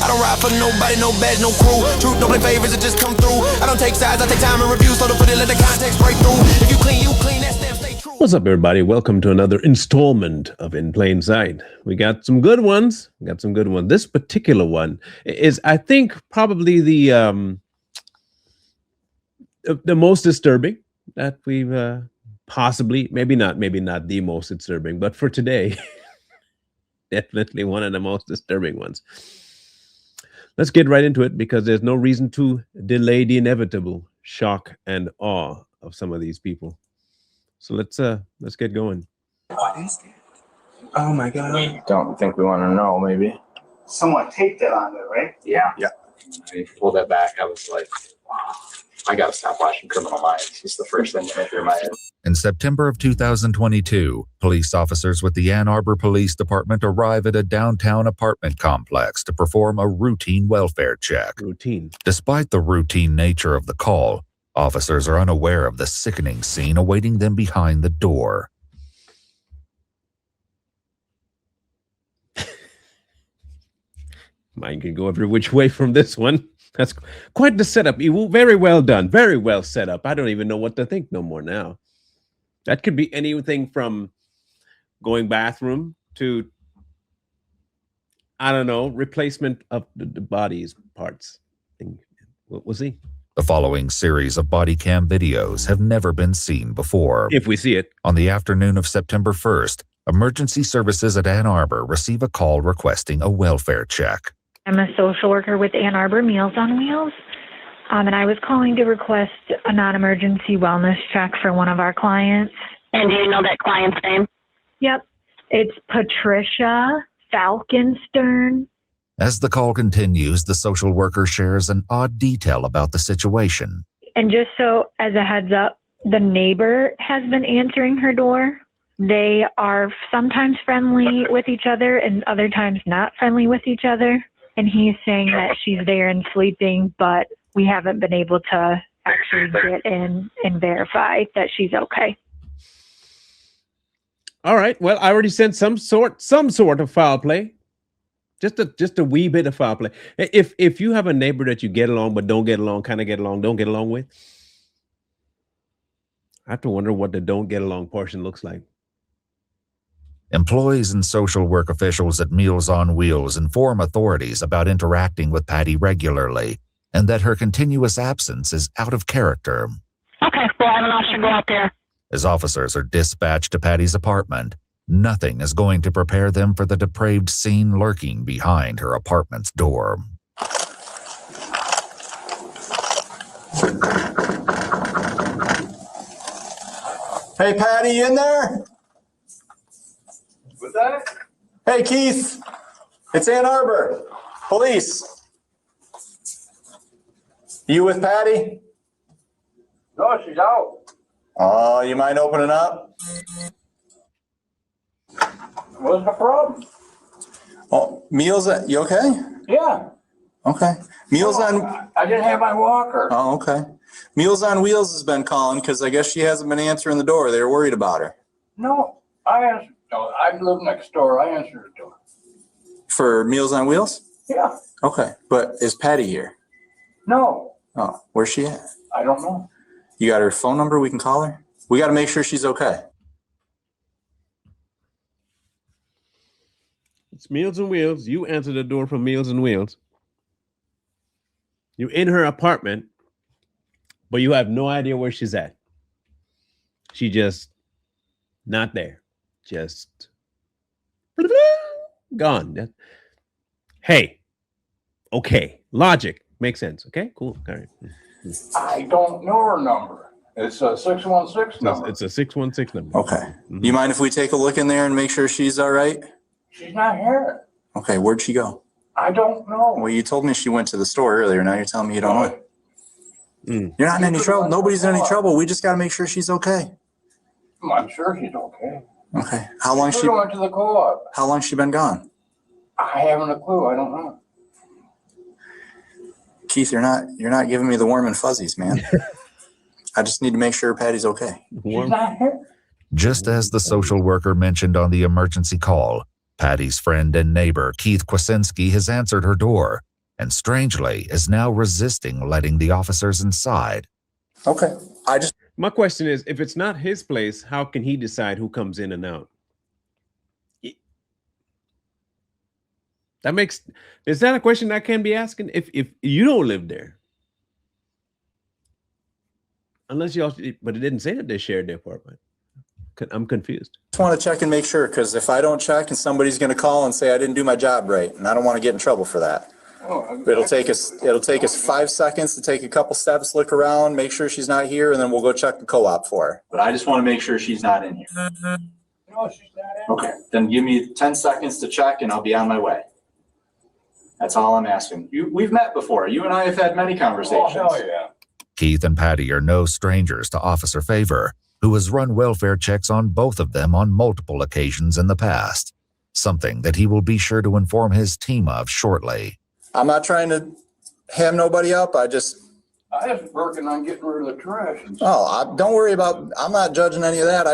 don't ride for nobody, no badge, no crew. Truth don't play favors, it just come through. I don't take sides, I take time and review. So to put it, let the context break through. If you clean, that stamp stay true. What's up, everybody? Welcome to another installment of In Plain Sight. We got some good ones. This particular one is, I think, probably the most disturbing that we've possibly, maybe not the most disturbing, but for today, definitely one of the most disturbing ones. Let's get right into it because there's no reason to delay the inevitable shock and awe of some of these people. So let's get going. What is it? Oh my God. We don't think we want to know, maybe. Someone taped it on there, right? Yeah. When he pulled that back, I was like, wow, I got to stop watching Criminal Minds. It's the first thing that went through my head. In September of 2022, police officers with the Ann Arbor Police Department arrive at a downtown apartment complex to perform a routine welfare check. Despite the routine nature of the call, officers are unaware of the sickening scene awaiting them behind the door. Mine can go every which way from this one. That's quite the setup. Very well done. Very well set up. I don't even know what to think no more now. That could be anything from going bathroom to, I don't know, replacement of the body's parts. We'll see. The following series of body cam videos have never been seen before. If we see it. On the afternoon of September 1st, emergency services at Ann Arbor receive a call requesting a welfare check. I'm a social worker with Ann Arbor Meals on Wheels, and I was calling to request a non-emergency wellness check for one of our clients. And do you know that client's name? Yep. It's Patricia Falkenstern. As the call continues, the social worker shares an odd detail about the situation. And just so as a heads up, the neighbor has been answering her door. They are sometimes friendly with each other and other times not friendly with each other. And he's saying that she's there and sleeping, but we haven't been able to actually get in and verify that she's okay. All right. Well, I already sent some sort of foul play. Just a wee bit of foul play. If you have a neighbor that you get along but don't get along, kind of get along, don't get along with, I have to wonder what the don't get along portion looks like. Employees and social work officials at Meals on Wheels inform authorities about interacting with Patty regularly and that her continuous absence is out of character. Okay, well, I have an officer go out there. As officers are dispatched to Patty's apartment, nothing is going to prepare them for the depraved scene lurking behind her apartment's door. Hey, Patty, you in there? What's that? Hey, Keith. It's Ann Arbor. Police. You with Patty? No, she's out. Oh, you mind opening up? What's the problem? Oh, Meals, you okay? Yeah. Okay. Meals on... I didn't have my walker. Oh, okay. Meals on Wheels has been calling because I guess she hasn't been answering the door. They were worried about her. No, I answered. No, I live next door. I answered the door. For Meals on Wheels? Yeah. Okay. But is Patty here? No. Oh, where's she at? I don't know. You got her phone number? We can call her? We got to make sure she's okay. It's Meals on Wheels. You answer the door from Meals on Wheels. You're in her apartment, but you have no idea where she's at. She just not there. Just gone. Hey, okay. Logic makes sense. Okay, cool. All right. I don't know her number. It's a 616 number. It's a 616 number. Okay. Mm-hmm. You mind if we take a look in there and make sure she's all right? She's not here. Okay, where'd she go? I don't know. Well, you told me she went to the store earlier. Now you're telling me you don't know. You're not in any trouble. Nobody's in any trouble. We just got to make sure she's okay. I'm sure she's okay. Okay. How long she went to the co-op? How long she been gone? I haven't a clue. I don't know. Keith, you're not giving me the warm and fuzzies, man. I just need to make sure Patty's okay. She's not here. Just as the social worker mentioned on the emergency call, Patty's friend and neighbor, Keith Kwasinski, has answered her door, and strangely is now resisting letting the officers inside. Okay. My question is, if it's not his place, how can he decide who comes in and out? Is that a question that can be asking if you don't live there? Unless you also, but it didn't say that they shared the apartment. I'm confused. Just want to check and make sure, because if I don't check and somebody's going to call and say I didn't do my job right, and I don't want to get in trouble for that. It'll take us 5 seconds to take a couple steps, look around, make sure she's not here, and then we'll go check the co-op for her. But I just want to make sure she's not in here. No, she's not in. Okay, then give me 10 seconds to check and I'll be on my way. That's all I'm asking. We've met before. You and I have had many conversations. Oh, hell yeah. Keith and Patty are no strangers to Officer Favor, who has run welfare checks on both of them on multiple occasions in the past, something that he will be sure to inform his team of shortly. I'm not trying to ham nobody up. I was working on getting rid of the trash. Don't worry about, I'm not judging any of that.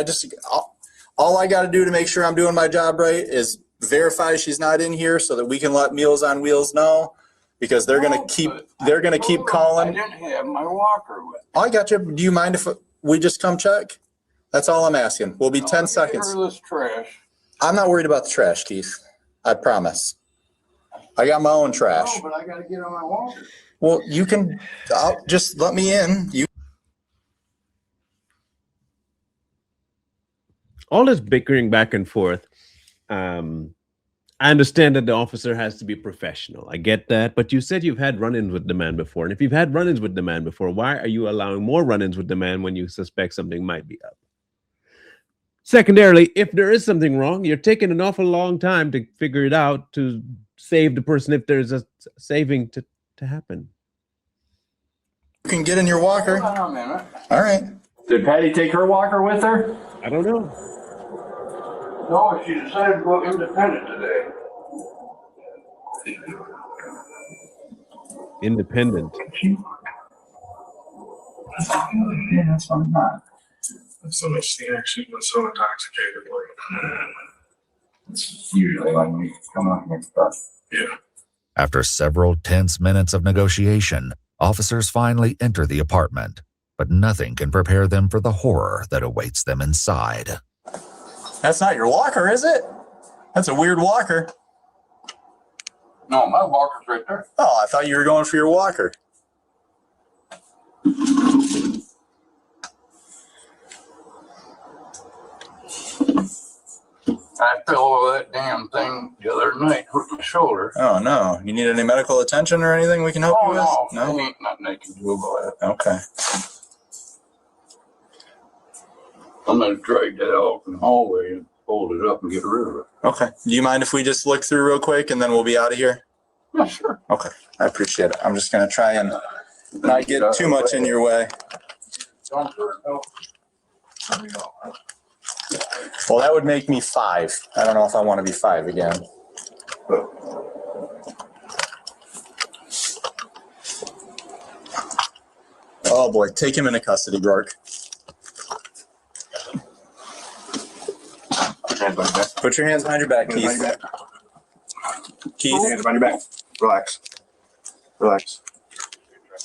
All I got to do to make sure I'm doing my job right is verify she's not in here so that we can let Meals on Wheels know, because they're going to keep calling. I didn't have my walker with me. I got you. Do you mind if we just come check? That's all I'm asking. We'll be 10 seconds. Get rid of this trash. I'm not worried about the trash, Keith. I promise. I got my own trash. No, but I got to get on my walker. Well, just let me in. All this bickering back and forth. I understand that the officer has to be professional. I get that. But you said you've had run-ins with the man before. And if you've had run-ins with the man before, why are you allowing more run-ins with the man when you suspect something might be up? Secondarily, if there is something wrong, you're taking an awful long time to figure it out to save the person if there's a saving to happen. You can get in your walker. Hold on a minute. All right. Did Patty take her walker with her? I don't know. No, she decided to go independent today. Independent. Yeah, that's what I'm not. So much actually was so intoxicated. It's usually when we come up against stuff. Yeah. After several tense minutes of negotiation, officers finally enter the apartment, but nothing can prepare them for the horror that awaits them inside. That's not your walker, is it? That's a weird walker. No, my walker's right there. Oh, I thought you were going for your walker. I fell over that damn thing the other night, hurt my shoulder. Oh, no. You need any medical attention or anything we can help you with? No, ain't nothing I can do about it. Okay. I'm going to drag that out in the hallway and fold it up and get rid of it. Okay. Do you mind if we just look through real quick and then we'll be out of here? Yeah, sure. Okay. I appreciate it. I'm just going to try and not get too much in your way. Don't hurt, no. Well, that would make me 5. I don't know if I want to be 5 again. Oh boy, take him into custody, Rourke. Put your hands behind your back, Keith. Keith, Hands behind your back. Relax. Relax.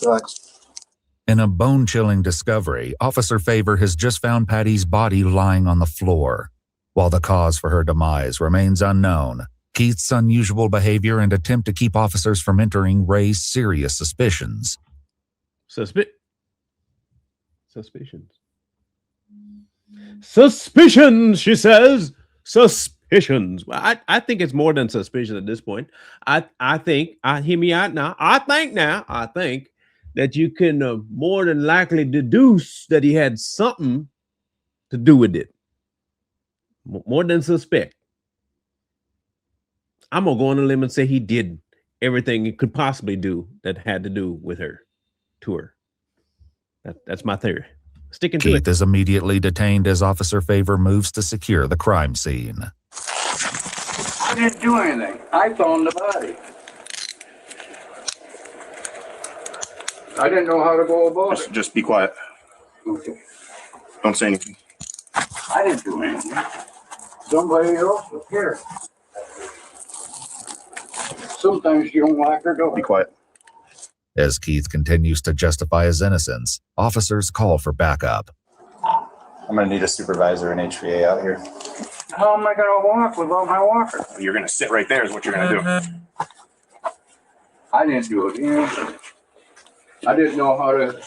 Relax. In a bone-chilling discovery, Officer Favor has just found Patty's body lying on the floor. While the cause for her demise remains unknown, Keith's unusual behavior and attempt to keep officers from entering raise serious suspicions. Suspicions. Suspicions, she says. Suspicions. Well, I think it's more than suspicion at this point. I think, hear me out now. I think that you can more than likely deduce that he had something to do with it. More than suspect. I'm going to go on a limb and say he did everything he could possibly do that had to do with her, to her. That's my theory. Sticking to it. Keith is immediately detained as Officer Favor moves to secure the crime scene. I didn't do anything. I found the body. I didn't know how to go about it. Just be quiet. Okay. Don't say anything. I didn't do anything. Somebody else was here. Sometimes you don't like her, don't Be you? quiet. As Keith continues to justify his innocence, officers call for backup. I'm gonna need a supervisor and HVA out here. How am I gonna walk without my walker? You're gonna sit right there is what you're gonna do. I didn't do it, you know. I didn't know how to.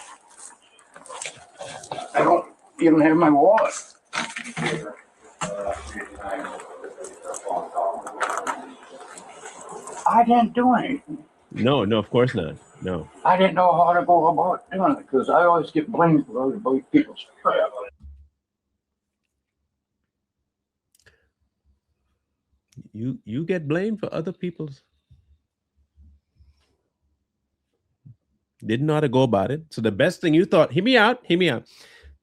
I don't even have my wallet. I didn't do anything. No, of course not. No. I didn't know how to go about doing it because I always get blamed for other people's crap. You get blamed for other people's. Didn't know how to go about it. So the best thing you thought, hear me out.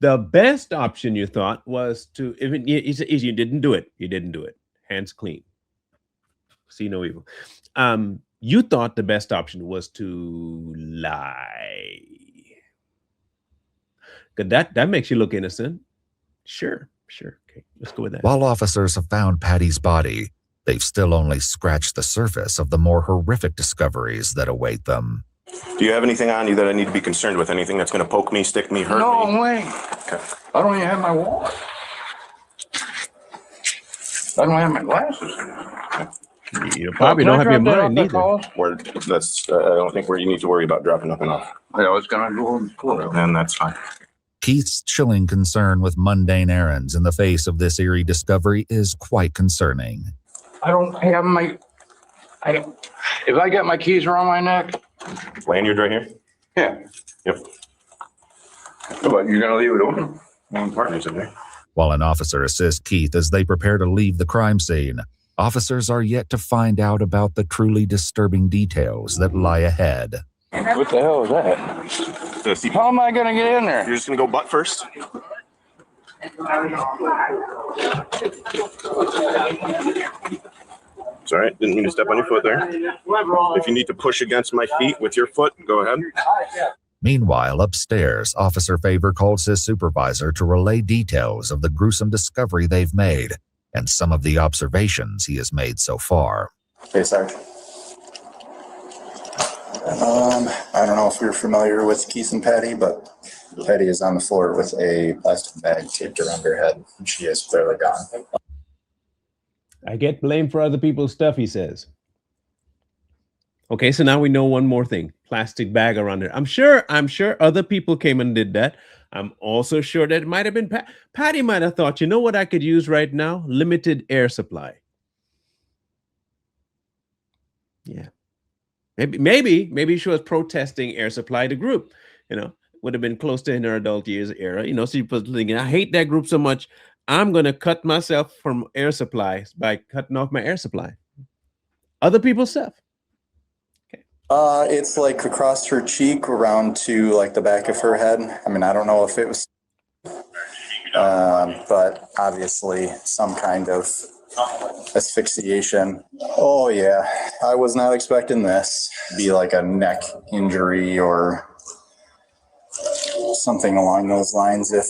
The best option you thought was to, you didn't do it. You didn't do it. Hands clean. See no evil. You thought the best option was to lie. That makes you look innocent. Sure. Okay, let's go with that. While officers have found Patty's body, they've still only scratched the surface of the more horrific discoveries that await them. Do you have anything on you that I need to be concerned with? Anything that's gonna poke me, stick me, hurt me? No way. Okay. I don't even have my wallet. I don't have my glasses. You probably don't have your mind either. I don't think you need to worry about dropping nothing off. I was gonna go and pull it. And that's fine. Keith's chilling concern with mundane errands in the face of this eerie discovery is quite concerning. I don't have my. If I got my keys around my neck. Lanyard right here? Yeah. Yep. But you're gonna leave it open? One partner's in there. While an officer assists Keith as they prepare to leave the crime scene, officers are yet to find out about the truly disturbing details that lie ahead. What the hell is that? How am I gonna get in there? You're just gonna go butt first? It's all right. Didn't mean to step on your foot there. If you need to push against my feet with your foot, go ahead. Meanwhile, upstairs, Officer Favor calls his supervisor to relay details of the gruesome discovery they've made and some of the observations he has made so far. Hey, Sarge. I don't know if you're familiar with Keith and Patty, but Patty is on the floor with a plastic bag taped around her head, and she is clearly gone. I get blamed for other people's stuff, he says. Okay, so now we know one more thing. Plastic bag around there. I'm sure other people came and did that. I'm also sure that it might have been Patty might have thought, you know what I could use right now? Limited air supply. Yeah. Maybe she was protesting air supply to group, would have been close to in her adult years era, so she was thinking, I hate that group so much. I'm going to cut myself from air supplies by cutting off my air supply. Other people's stuff. Okay. It's like across her cheek around to like the back of her head. I mean, I don't know if it was, but obviously some kind of asphyxiation. Oh yeah, I was not expecting this. Be like a neck injury or something along those lines if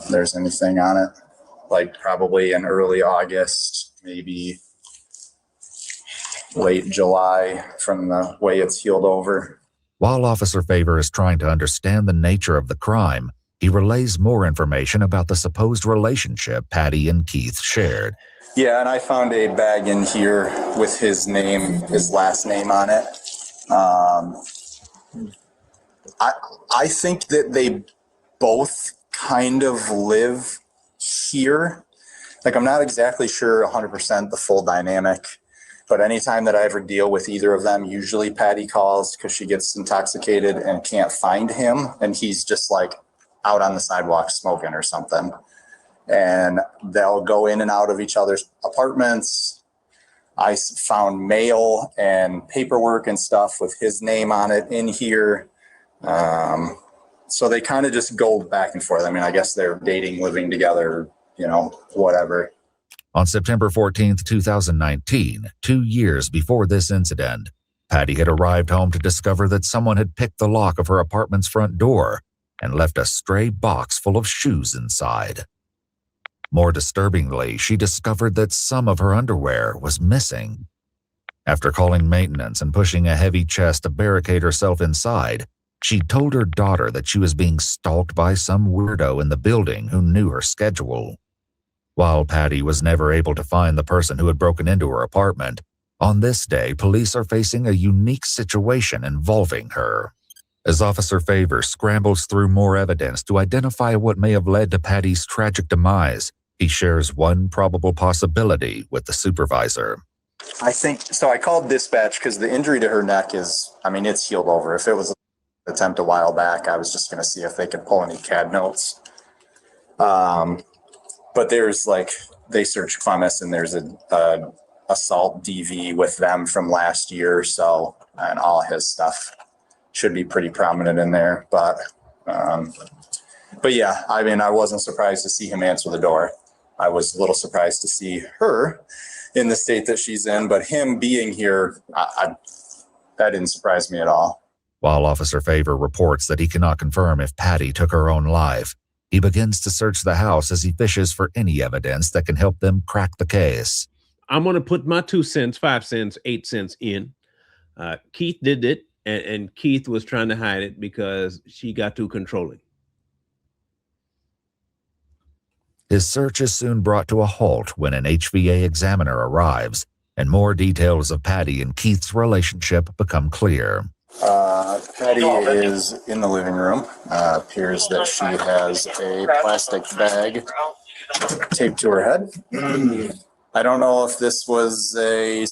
there's anything on it. Like probably in early August, maybe late July from the way it's healed over. While Officer Favor is trying to understand the nature of the crime, he relays more information about the supposed relationship Patty and Keith shared. Yeah, and I found a bag in here with his last name on it. I think that they both kind of live here. Like, I'm not exactly sure 100% the full dynamic, but anytime that I ever deal with either of them, usually Patty calls because she gets intoxicated and can't find him, and he's just like out on the sidewalk smoking or something. And they'll go in and out of each other's apartments. I found mail and paperwork and stuff with his name on it in here. So they kind of just go back and forth. I mean, I guess they're dating, living together, whatever. On September 14th, 2019, 2 years before this incident, Patty had arrived home to discover that someone had picked the lock of her apartment's front door and left a stray box full of shoes inside. More disturbingly, she discovered that some of her underwear was missing. After calling maintenance and pushing a heavy chest to barricade herself inside, she told her daughter that she was being stalked by some weirdo in the building who knew her schedule. While Patty was never able to find the person who had broken into her apartment, on this day, police are facing a unique situation involving her. As Officer Favor scrambles through more evidence to identify what may have led to Patty's tragic demise, he shares one probable possibility with the supervisor. I think, so I called dispatch because the injury to her neck is, I mean, it's healed over. If it was an attempt a while back, I was just going to see if they could pull any CAD notes. But there's like, they search FUMUS and there's a assault DV with them from last year. So, and all his stuff should be pretty prominent in there. But yeah, I mean, I wasn't surprised to see him answer the door. I was a little surprised to see her in the state that she's in, but him being here, that didn't surprise me at all. While Officer Favor reports that he cannot confirm if Patty took her own life, he begins to search the house as he fishes for any evidence that can help them crack the case. I'm going to put my 2 cents, 5 cents, 8 cents in. Keith did it, and Keith was trying to hide it because she got too controlling. His search is soon brought to a halt when an HVA examiner arrives, and more details of Patty and Keith's relationship become clear. Patty is in the living room. Appears that she has a plastic bag taped to her head. I don't know if this was a...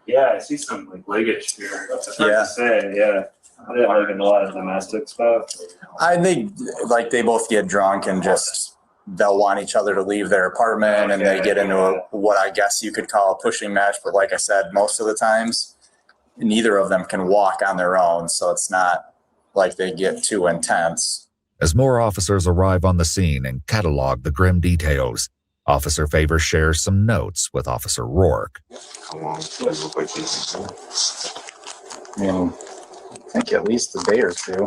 Yeah, I see some like leggage here. It's hard to say, yeah. I didn't like a lot of domestic stuff. I think like they both get drunk and just they'll want each other to leave their apartment, and they get into what I guess you could call a pushing match. But like I said, most of the times, neither of them can walk on their own, so it's not like they get too intense. As more officers arrive on the scene and catalog the grim details, Officer Favor shares some notes with Officer Rourke. How long does it look like these? I mean, I think at least a day or two.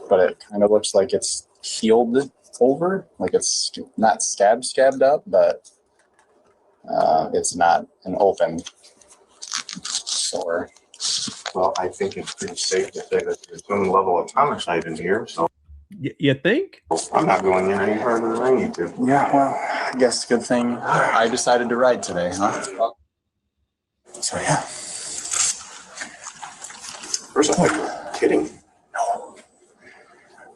But it kind of looks like it's healed over, like it's not scabbed up, but it's not an open sore. Well, I think it's pretty safe to say that there's some level of homicide in here, so. You think? I'm not going in any further than I need to. Yeah, well, I guess good thing I decided to ride today, huh? So, yeah. First, I thought you were kidding. No.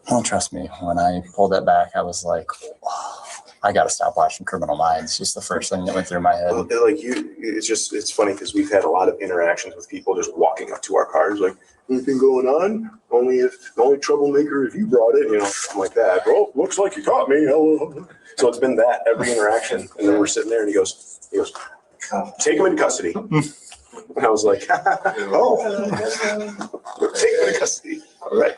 Don't trust me. When I pulled that back, I was like, oh, I got to stop watching Criminal Minds. Just the first thing that went through my head. Well, like you, it's funny because we've had a lot of interactions with people just walking up to our cars like, anything going on? The only troublemaker if you brought it, something like that. Oh, looks like you caught me. Hello. So it's been that every interaction. And then we're sitting there and he goes, take him into custody. And I was like, oh, take him into custody. All right.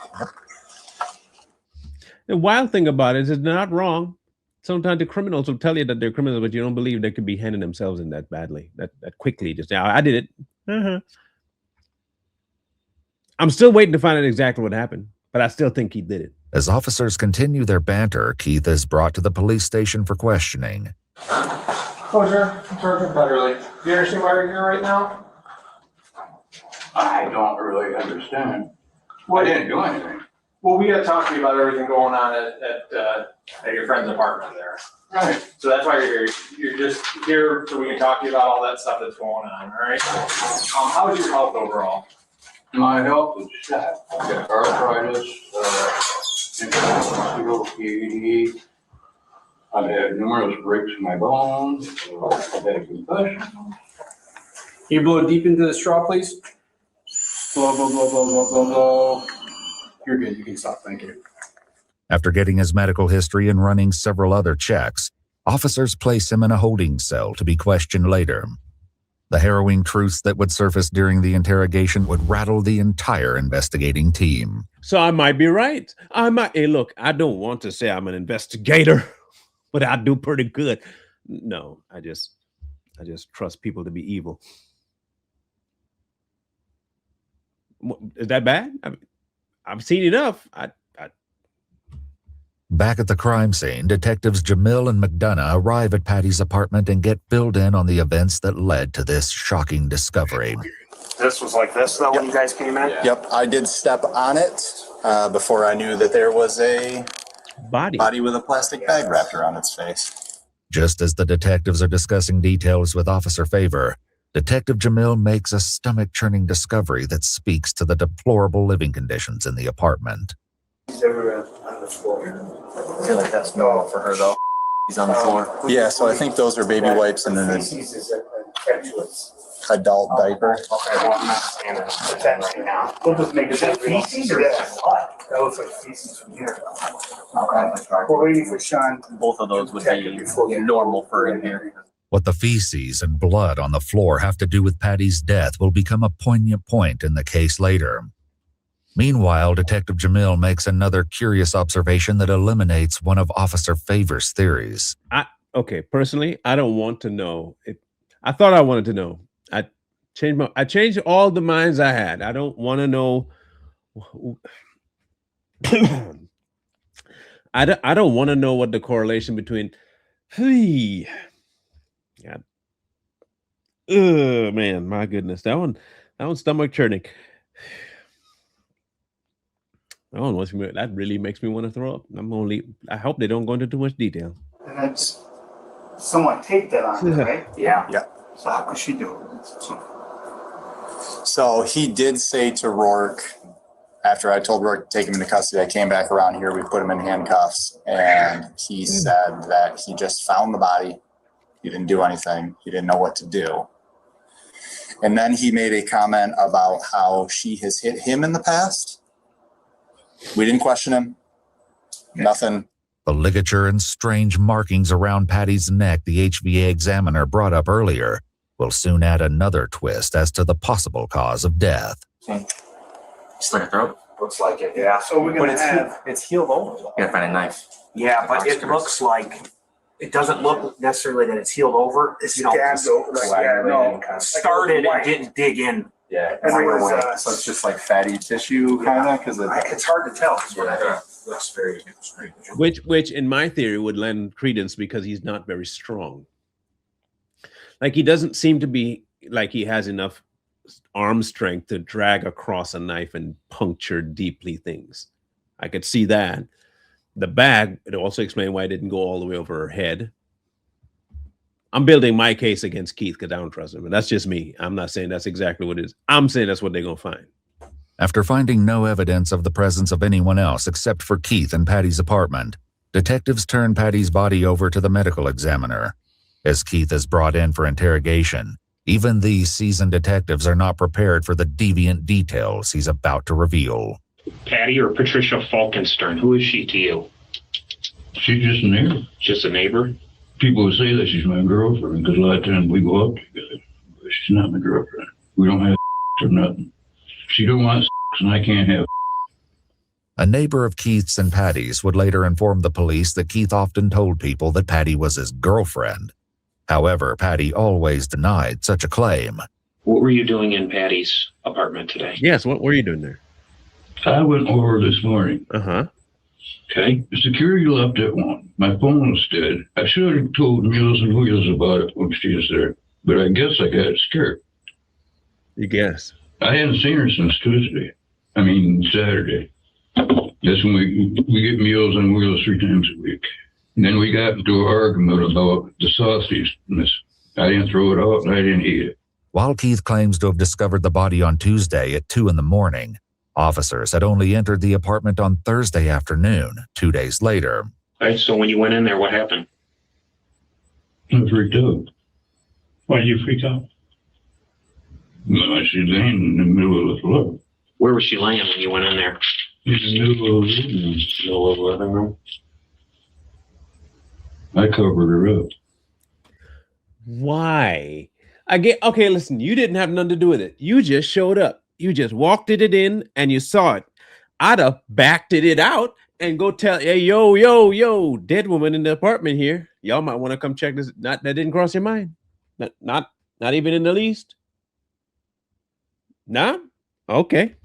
The wild thing about it is it's not wrong. Sometimes the criminals will tell you that they're criminals, but you don't believe they could be handing themselves in that badly, that quickly. Just, I did it. I'm still waiting to find out exactly what happened, but I still think he did it. As officers continue their banter, Keith is brought to the police station for questioning. Oh, sure. Sergeant Betterly. Do you understand why you're here right now? I don't really understand. I didn't do anything. Well, we got to talk to you about everything going on at your friend's apartment there. Right. So that's why you're here. You're just here so we can talk to you about all that stuff that's going on, all right? How is your health overall? My health is shot. I've got arthritis, intramuscular PED. I've had numerous breaks in my bones. I've had a concussion. Can you blow deep into the straw, please? Blow, blow, blow, blow, blow, blow, blow. You're good. You can stop. Thank you. After getting his medical history and running several other checks, officers place him in a holding cell to be questioned later. The harrowing truths that would surface during the interrogation would rattle the entire investigating team. So I might be right. Hey, look, I don't want to say I'm an investigator, but I do pretty good. No, I just trust people to be evil. Is that bad? I've seen enough. I Back at the crime scene, detectives Jamil and McDonough arrive at Patty's apartment and get filled in on the events that led to this shocking discovery. This was like this though when you guys came in? Yep, I did step on it before I knew that there was a body with a plastic bag wrapped around its face. Just as the detectives are discussing details with Officer Favor, Detective Jamil makes a stomach-churning discovery that speaks to the deplorable living conditions in the apartment. He's everywhere on the floor. I feel like that's normal for her though. He's on the floor. Yeah, so I think those are baby wipes and then an adult diaper. Okay, well, I'm not standing right now. We'll just make it. Is that feces or what? That looks like feces from here. Okay. We're waiting for Sean. Both of those would be normal for in here. What the feces and blood on the floor have to do with Patty's death will become a poignant point in the case later. Meanwhile, Detective Jamil makes another curious observation that eliminates one of Officer Favor's theories. Okay, personally, I don't want to know. I thought I wanted to know. I changed all the minds I had. I don't want to know. I don't want to know what the correlation between. Yeah. Man, my goodness, that one's stomach churning. That really makes me want to throw up. I hope they don't go into too much detail. And then someone taped that on her, right? Yeah. Yeah. So how could she do it? So he did say to Rourke, after I told Rourke to take him into custody, I came back around here, we put him in handcuffs, and he said that he just found the body. He didn't do anything. He didn't know what to do. And then he made a comment about how she has hit him in the past. We didn't question him. Nothing. The ligature and strange markings around Patty's neck the HVA examiner brought up earlier will soon add another twist as to the possible cause of death. Slit her throat? Looks like it, yeah. So we're gonna have. It's healed over. You gotta find a knife. Yeah, but it looks like, it doesn't look necessarily that it's healed over. It's you know, scabbed over. started and didn't dig in. Yeah. And it was, So it's just like fatty tissue kind of because it's hard to tell. Looks very strange. Which in my theory would lend credence because he's not very strong. Like he doesn't seem to be like he has enough arm strength to drag across a knife and puncture deeply things. I could see that. The bag, it also explained why it didn't go all the way over her head. I'm building my case against Keith because I don't trust him. And that's just me. I'm not saying that's exactly what it is. I'm saying that's what they're going to find. After finding no evidence of the presence of anyone else except for Keith in Patty's apartment, detectives turn Patty's body over to the medical examiner. As Keith is brought in for interrogation, even these seasoned detectives are not prepared for the deviant details he's about to reveal. Patty or Patricia Falkenstern, who is she to you? She's just a neighbor. Just a neighbor? People would say that she's my girlfriend because a lot of times we go out together. But she's not my girlfriend. We don't have or nothing. She don't want and I can't have. A neighbor of Keith's and Patty's would later inform the police that Keith often told people that Patty was his girlfriend. However, Patty always denied such a claim. What were you doing in Patty's apartment today? Yes, what were you doing there? I went over this morning. Uh-huh. Okay. The security left at 1. My phone was dead. I should have told Meals and Wheels about it when she was there, but I guess I got scared. You guess? I hadn't seen her since Saturday. That's when we get Meals on Wheels 3 times a week. And then we got into an argument about the sausage. I didn't throw it out and I didn't eat it. While Keith claims to have discovered the body on Tuesday at 2 a.m, officers had only entered the apartment on Thursday afternoon, 2 days later. All right, so when you went in there, what happened? I freaked out. Why did you freak out? Well, she's laying in the middle of the floor. Where was she laying when you went in there? In the middle of the living room. Middle of the living room? I covered her up. Why? Okay, listen, you didn't have nothing to do with it. You just showed up. You just walked it in and you saw it. I'd have backed it out and go tell, hey, yo, dead woman in the apartment here. Y'all might want to come check this. That didn't cross your mind. Not even in the least. Nah? Okay.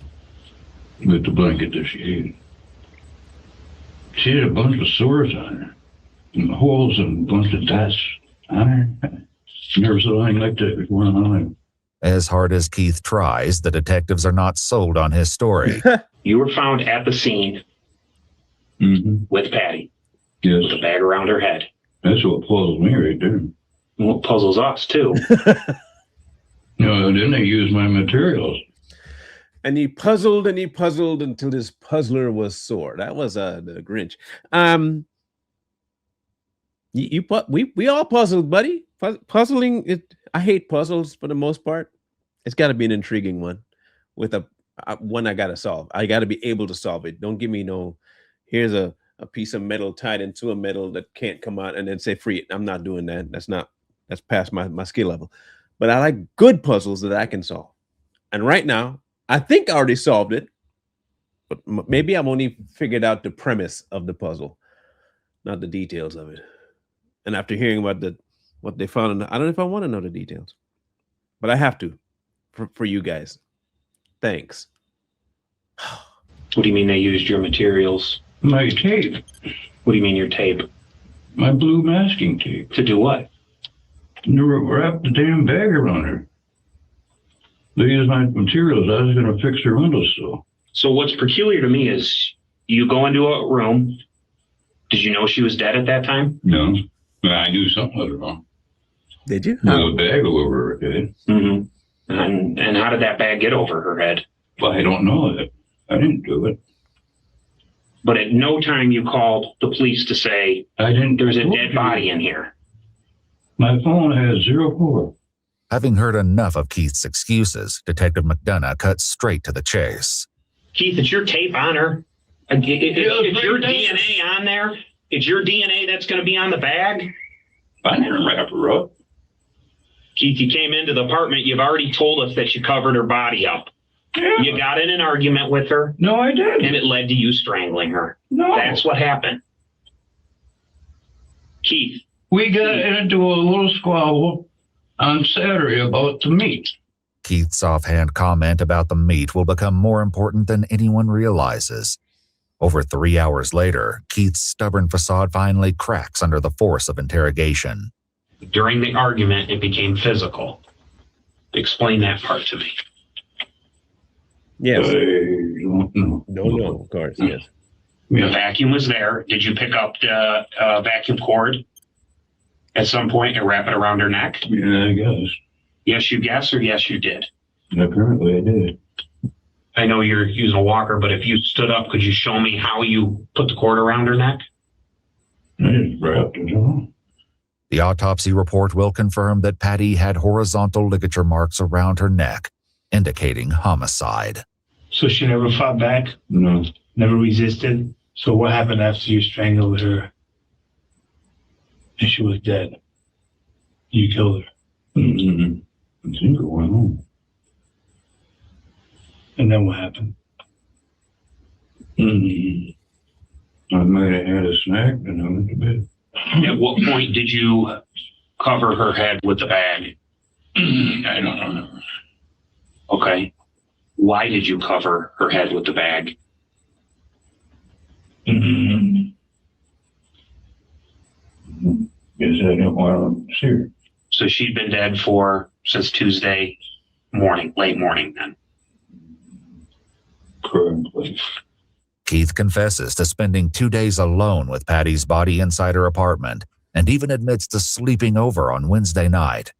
With the blanket that she ate. She had a bunch of sores on her, and holes and a bunch of dots on her. Never saw anything like that before in my life. As hard as Keith tries, the detectives are not sold on his story. You were found at the scene with Patty. Yes. With a bag around her head. That's what puzzles me right there. What puzzles us, too. No, then they used my materials. And he puzzled until his puzzler was sore. That was the Grinch. We all puzzled, buddy. Puzzling it. I hate puzzles for the most part. It's got to be an intriguing one with one I got to solve. I got to be able to solve it. Don't give me no. Here's a piece of metal tied into a metal that can't come out and then say free it. I'm not doing that. That's past my skill level. But I like good puzzles that I can solve. And right now, I think I already solved it, but maybe I've only figured out the premise of the puzzle, not the details of it. And after hearing about what they found, I don't know if I want to know the details, but I have to for you guys. Thanks. What do you mean they used your materials? My tape. What do you mean your tape? My blue masking tape. To do what? Wrap the damn bag around her. They used my materials. I was going to fix her windowsill. So what's peculiar to me is you go into a room. Did you know she was dead at that time? No. I knew something was wrong. Did you? With a bag over her head. Mm-hmm. And how did that bag get over her head? Well, I don't know that. I didn't do it. But at no time you called the police to say, there's a dead body in here. My phone has 04. Having heard enough of Keith's excuses, Detective McDonough cut straight to the chase. Keith, it's your tape on her. It's your DNA on there. It's your DNA that's going to be on the bag. I didn't wrap her up. Keith, you came into the apartment. You've already told us that you covered her body up. Yeah. You got in an argument with her. No, I didn't. And it led to you strangling her. No. That's what happened. Keith. We got into a little squabble on Saturday about the meat. Keith's offhand comment about the meat will become more important than anyone realizes. Over 3 hours later, Keith's stubborn facade finally cracks under the force of interrogation. During the argument, it became physical. Explain that part to me. Yes. I don't know. No, of course, yes. The vacuum was there. Did you pick up the vacuum cord at some point and wrap it around her neck? Yeah, I guess. Yes, you guess, or yes, you did? Apparently I did. I know you're using a walker, but if you stood up, could you show me how you put the cord around her neck? I just wrapped it on. The autopsy report will confirm that Patty had horizontal ligature marks around her neck, indicating homicide. So she never fought back? No. Never resisted? So what happened after you strangled her and she was dead? You killed her? Mm-hmm. I think it went home. And then what happened? I might have had a snack and I went to bed. At what point did you cover her head with the bag? I don't remember. Okay. Why did you cover her head with the bag? Guess I didn't want to see her. So she'd been dead since Tuesday morning, late morning then. Currently. Keith confesses to spending 2 days alone with Patty's body inside her apartment and even admits to sleeping over on Wednesday night.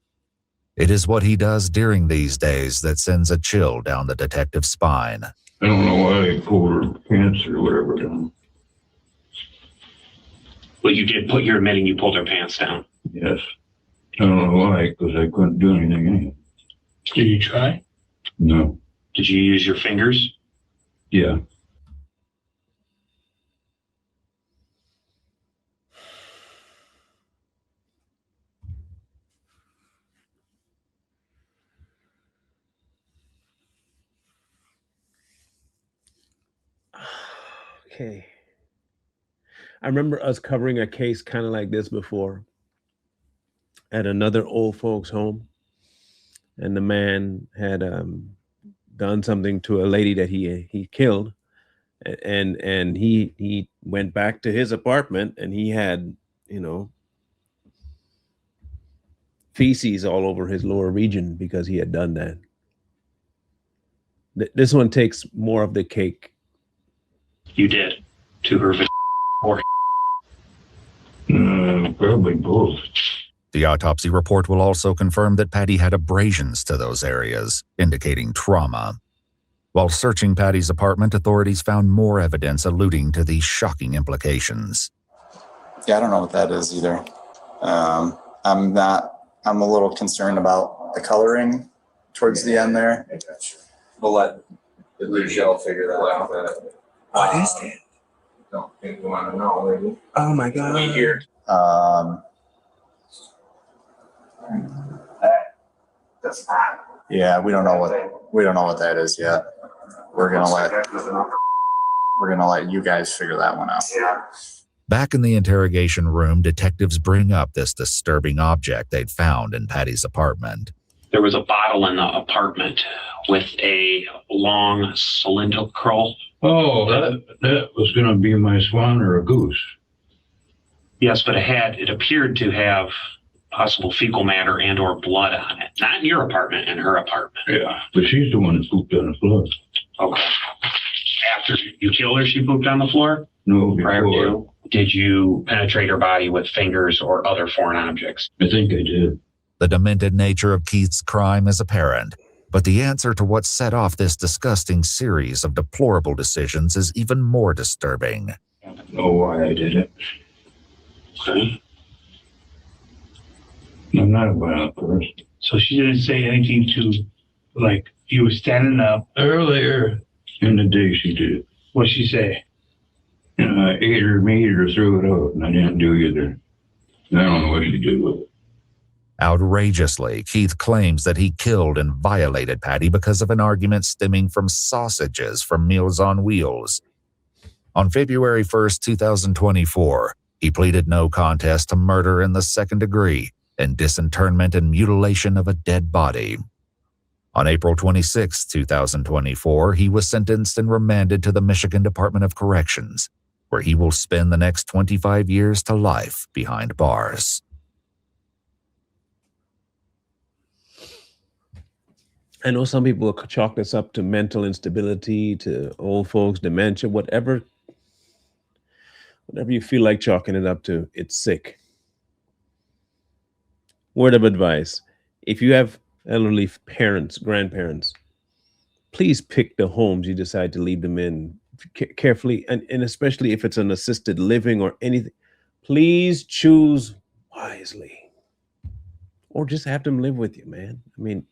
It is what he does during these days that sends a chill down the detective's spine. I don't know why I pulled her pants or whatever down. Well, you're admitting you pulled her pants down. Yes. I don't know why, because I couldn't do anything anyway. Did you try? No. Did you use your fingers? Yeah. Okay. I remember us covering a case kind of like this before at another old folks home. And the man had done something to a lady that he killed. and he went back to his apartment, and he had, feces all over his lower region because he had done that. This one takes more of the cake. You did to her or probably both. The autopsy report will also confirm that Patty had abrasions to those areas, indicating trauma. While searching Patty's apartment, authorities found more evidence alluding to these shocking implications. Yeah, I don't know what that is either. I'm a little concerned about the coloring towards the end there. We'll let the Michelle figure that out. What is that? Don't think you want to know, maybe. Oh my God. We hear. That's Yeah, we don't know what that is yet. We're gonna let you guys figure that one out. Yeah. Back in the interrogation room, detectives bring up this disturbing object they'd found in Patty's apartment. there was a bottle in the apartment with a long cylindrical. Oh, that was going to be my swan or a goose. Yes, but it appeared to have possible fecal matter and or blood on it. Not in your apartment, in her apartment. Yeah, but she's the one that pooped on the floor. Okay. After you killed her, she pooped on the floor? No, Prior before. to? Did you penetrate her body with fingers or other foreign objects? I think I did. The demented nature of Keith's crime is apparent, but the answer to what set off this disgusting series of deplorable decisions is even more disturbing. I don't know why I did it. Okay. I'm not a violent person. So she didn't say anything to, like, you were standing up. Earlier in the day she did. What'd she say? And I ate her meat or threw it out, and I didn't do either. I don't know what she did with it. Outrageously, Keith claims that he killed and violated Patty because of an argument stemming from sausages from Meals on Wheels. On February 1st, 2024, he pleaded no contest to murder in the second degree and disinterment and mutilation of a dead body. On April 26, 2024, he was sentenced and remanded to the Michigan Department of Corrections, where he will spend the next 25 years to life behind bars. I know some people will chalk this up to mental instability, to old folks, dementia, whatever you feel like chalking it up to, it's sick. Word of advice: if you have elderly parents, grandparents, please pick the homes you decide to leave them in carefully, and especially if it's an assisted living or anything, please choose wisely. Or just have them live with you, man. I mean,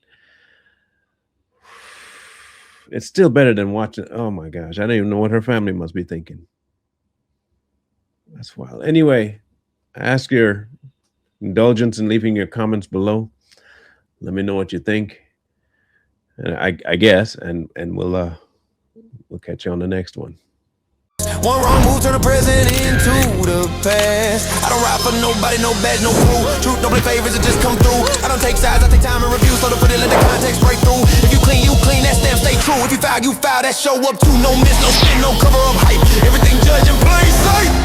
it's still better than watching. Oh my gosh, I don't even know what her family must be thinking. That's wild. Anyway, I ask your indulgence in leaving your comments below. Let me know what you think. I guess, and we'll catch you on the next one. One wrong move turn the present into the past. I don't ride for nobody, no badge, no crew. Truth don't play favors, it just come through. I don't take sides, I take time and review. So to put it, let the context break through. If you clean, that stamp stay true. If you foul, that show up too. No miss, no spin, no cover up hype. Everything judge in plain sight.